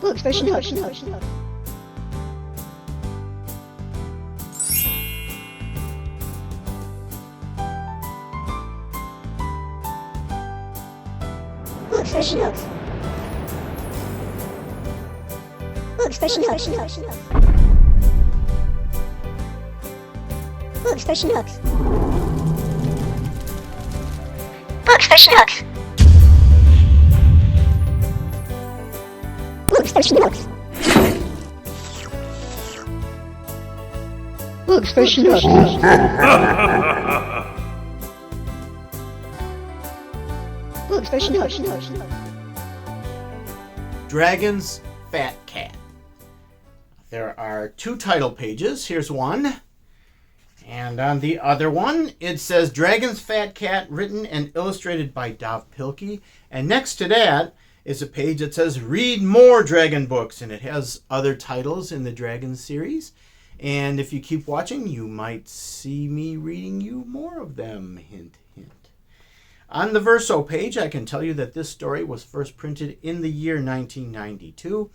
Books for Shnooks. Books for Shnooks. Books for Shnooks. Books for Shnooks. Books for Shnooks. Books for Shnooks. Books for Shnooks. Books for Shnooks. Dragon's Fat Cat. There are 2 title pages. Here's one. And on the other one, it says Dragon's Fat Cat, written and illustrated by Dav Pilkey. And next to that is a page that says Read More Dragon Books. And it has other titles in the Dragon series. And if you keep watching, you might see me reading you more of them. Hint, hint. On the Verso page, I can tell you that this story was first printed in the year 1992.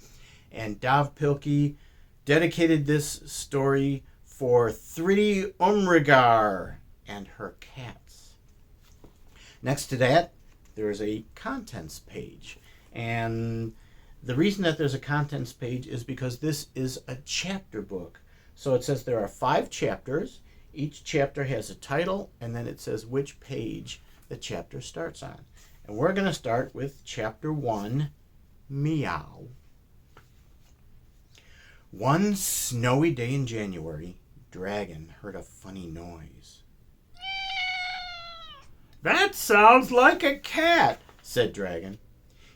And Dav Pilkey dedicated this story for Thridi Umrigar and her cats. Next to that, there's a contents page. And the reason that there's a contents page is because this is a chapter book. So it says there are 5 chapters. Each chapter has a title, and then it says which page the chapter starts on. And we're going to start with chapter 1, Meow. One snowy day in January, Dragon heard a funny noise. "That sounds like a cat," said Dragon.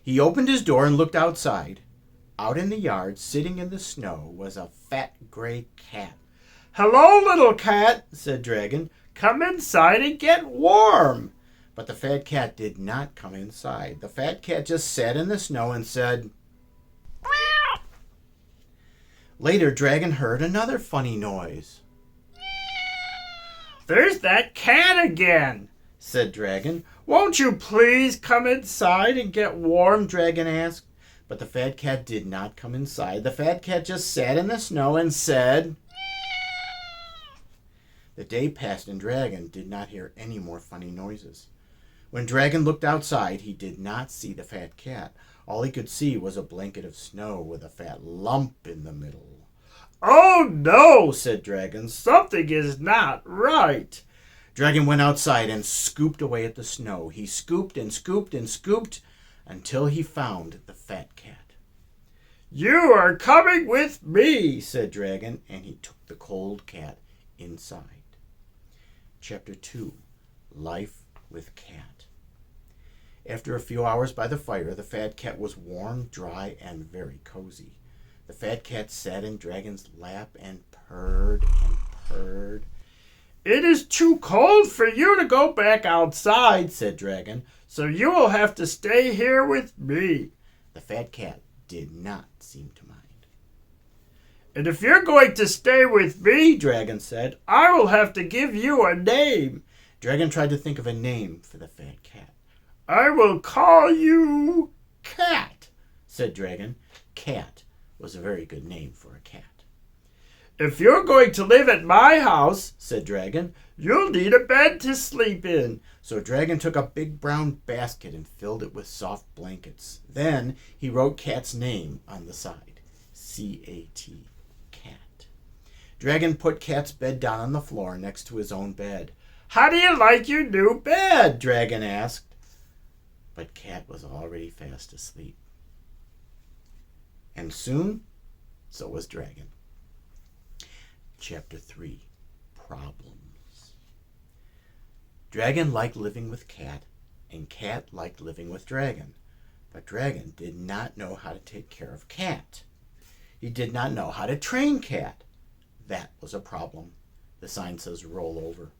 He opened his door and looked outside. Out in the yard, sitting in the snow, was a fat gray cat. "Hello, little cat," said Dragon. "Come inside and get warm." But the fat cat did not come inside. The fat cat just sat in the snow and said, "Meow." Later, Dragon heard another funny noise. "There's that cat again," said Dragon. "Won't you please come inside and get warm?" Dragon asked. But the fat cat did not come inside. The fat cat just sat in the snow and said, "Meow." The day passed and Dragon did not hear any more funny noises. When Dragon looked outside, he did not see the fat cat. All he could see was a blanket of snow with a fat lump in the middle. "Oh no," said Dragon. "Something is not right." Dragon went outside and scooped away at the snow. He scooped and scooped and scooped until he found the fat cat. "You are coming with me," said Dragon, and he took the cold cat inside. Chapter 2, Life with Cat. After a few hours by the fire, the fat cat was warm, dry, and very cozy. The fat cat sat in Dragon's lap and purred and purred. "It is too cold for you to go back outside," said Dragon, "so you will have to stay here with me." The fat cat did not seem to mind. "And if you're going to stay with me," Dragon said, "I will have to give you a name." Dragon tried to think of a name for the fat cat. "I will call you Cat," said Dragon. Cat was a very good name for a cat. "If you're going to live at my house," said Dragon, "you'll need a bed to sleep in." So Dragon took a big brown basket and filled it with soft blankets. Then he wrote Cat's name on the side. C-A-T, Cat. Dragon put Cat's bed down on the floor next to his own bed. "How do you like your new bed?" Dragon asked. But Cat was already fast asleep. And soon, so was Dragon. Chapter 3, Problems. Dragon liked living with Cat, and Cat liked living with Dragon. But Dragon did not know how to take care of Cat. He did not know how to train Cat. That was a problem. The sign says roll over.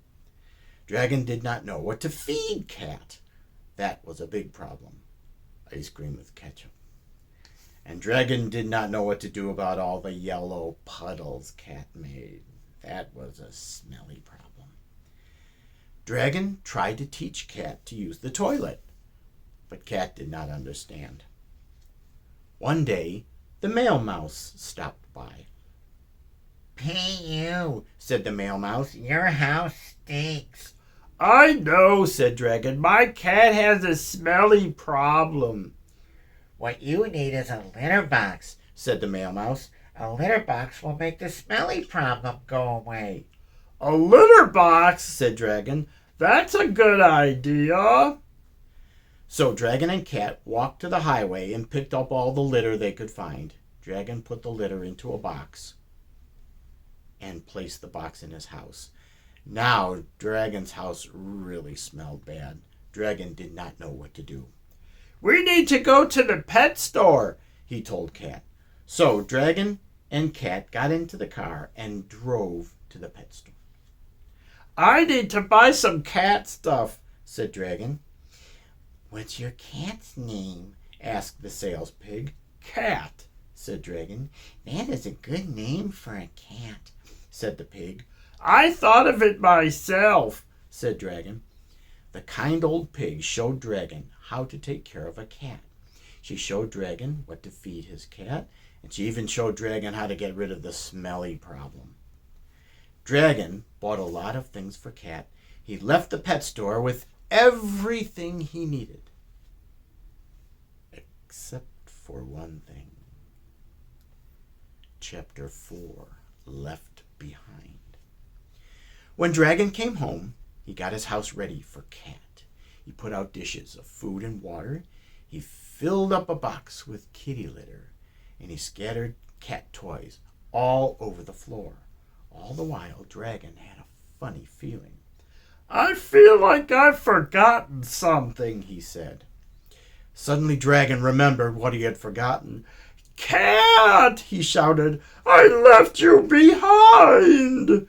Dragon did not know what to feed Cat. That was a big problem. Ice cream with ketchup. And Dragon did not know what to do about all the yellow puddles Cat made. That was a smelly problem. Dragon tried to teach Cat to use the toilet, but Cat did not understand. One day, the Mail Mouse stopped by. "Pay you," said the Mail Mouse. "Your house stinks." "I know," said Dragon. "My cat has a smelly problem." "What you need is a litter box," said the Mail Mouse. "A litter box will make the smelly problem go away." "A litter box," said Dragon. "That's a good idea." So Dragon and Cat walked to the highway and picked up all the litter they could find. Dragon put the litter into a box and placed the box in his house. Now Dragon's house really smelled bad. Dragon did not know what to do. "We need to go to the pet store," he told Cat. So Dragon and Cat got into the car and drove to the pet store. "I need to buy some cat stuff," said Dragon. "What's your cat's name?" asked the sales pig. "Cat," said Dragon. "That is a good name for a cat," said the pig. "I thought of it myself," said Dragon. The kind old pig showed Dragon how to take care of a cat. She showed Dragon what to feed his cat, and she even showed Dragon how to get rid of the smelly problem. Dragon bought a lot of things for Cat. He left the pet store with everything he needed, except for one thing. Chapter 4, Left Behind. When Dragon came home, he got his house ready for Cat. He put out dishes of food and water. He filled up a box with kitty litter, and he scattered cat toys all over the floor. All the while, Dragon had a funny feeling. "I feel like I've forgotten something," he said. Suddenly Dragon remembered what he had forgotten. "Cat!" he shouted. "I left you behind!"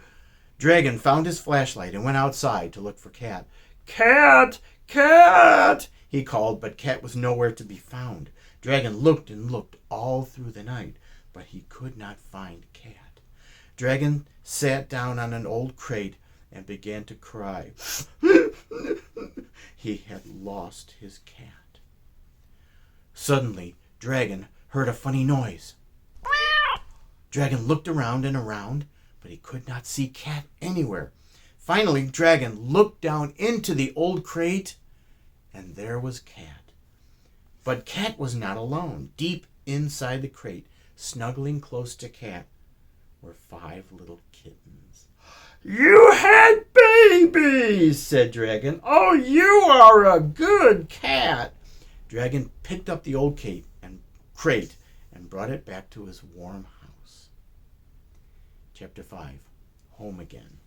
Dragon found his flashlight and went outside to look for Cat. "Cat! Cat!" he called, but Cat was nowhere to be found. Dragon looked and looked all through the night, but he could not find Cat. Dragon sat down on an old crate and began to cry. He had lost his cat. Suddenly, Dragon heard a funny noise. Dragon looked around and around, but he could not see Cat anywhere. Finally, Dragon looked down into the old crate, and there was Cat. But Cat was not alone. Deep inside the crate, snuggling close to Cat, were 5 little kittens. "You had babies," said Dragon. "Oh, you are a good cat." Dragon picked up the old crate and brought it back to his warm house. Chapter 5, Home Again.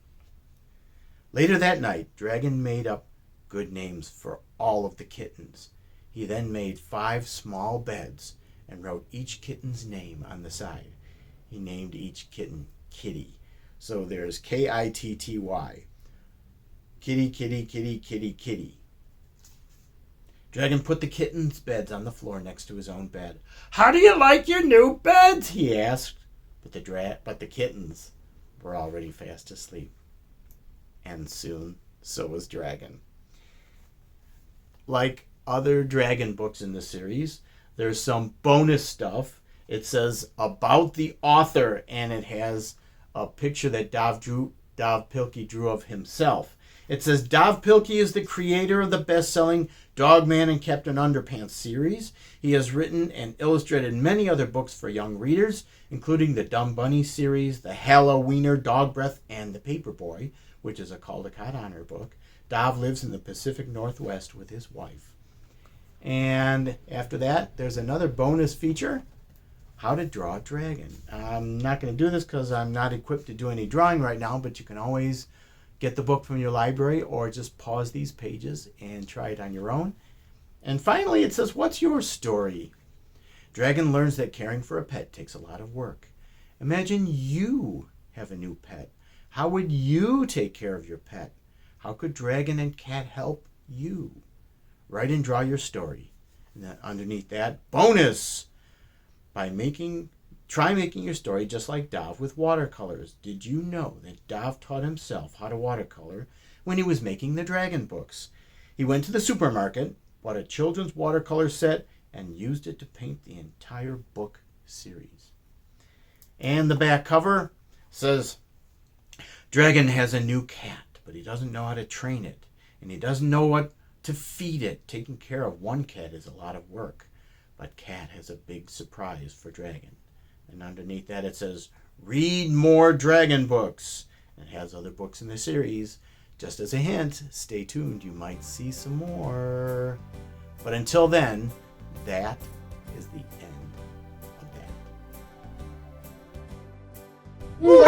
Later that night, Dragon made up good names for all of the kittens. He then made 5 small beds and wrote each kitten's name on the side. He named each kitten Kitty. So there's Kitty. Kitty, kitty, kitty, kitty, kitty. Dragon put the kittens' beds on the floor next to his own bed. "How do you like your new beds?" he asked. But the kittens were already fast asleep. And soon, so was Dragon. Like other Dragon books in the series, there's some bonus stuff. It says about the author, and it has a picture that Dav Pilkey drew of himself. It says Dav Pilkey is the creator of the best-selling Dogman and Captain Underpants series. He has written and illustrated many other books for young readers, including the Dumb Bunny series, the Halloweener, Dog Breath, and the Paperboy, which is a Caldecott Honor book. Dav lives in the Pacific Northwest with his wife. And after that, there's another bonus feature, how to draw a dragon. I'm not going to do this because I'm not equipped to do any drawing right now, but you can always get the book from your library or just pause these pages and try it on your own. And finally, it says, what's your story? Dragon learns that caring for a pet takes a lot of work. Imagine you have a new pet. How would you take care of your pet? How could Dragon and Cat help you? Write and draw your story. And then underneath that, bonus! Try making your story just like Dav with watercolors. Did you know that Dav taught himself how to watercolor when he was making the Dragon books? He went to the supermarket, bought a children's watercolor set, and used it to paint the entire book series. And the back cover says, Dragon has a new cat, but he doesn't know how to train it, and he doesn't know what to feed it. Taking care of one cat is a lot of work, but Cat has a big surprise for Dragon. And underneath that it says, read more Dragon books. It has other books in the series. Just as a hint, stay tuned, you might see some more. But until then, that is the end of that.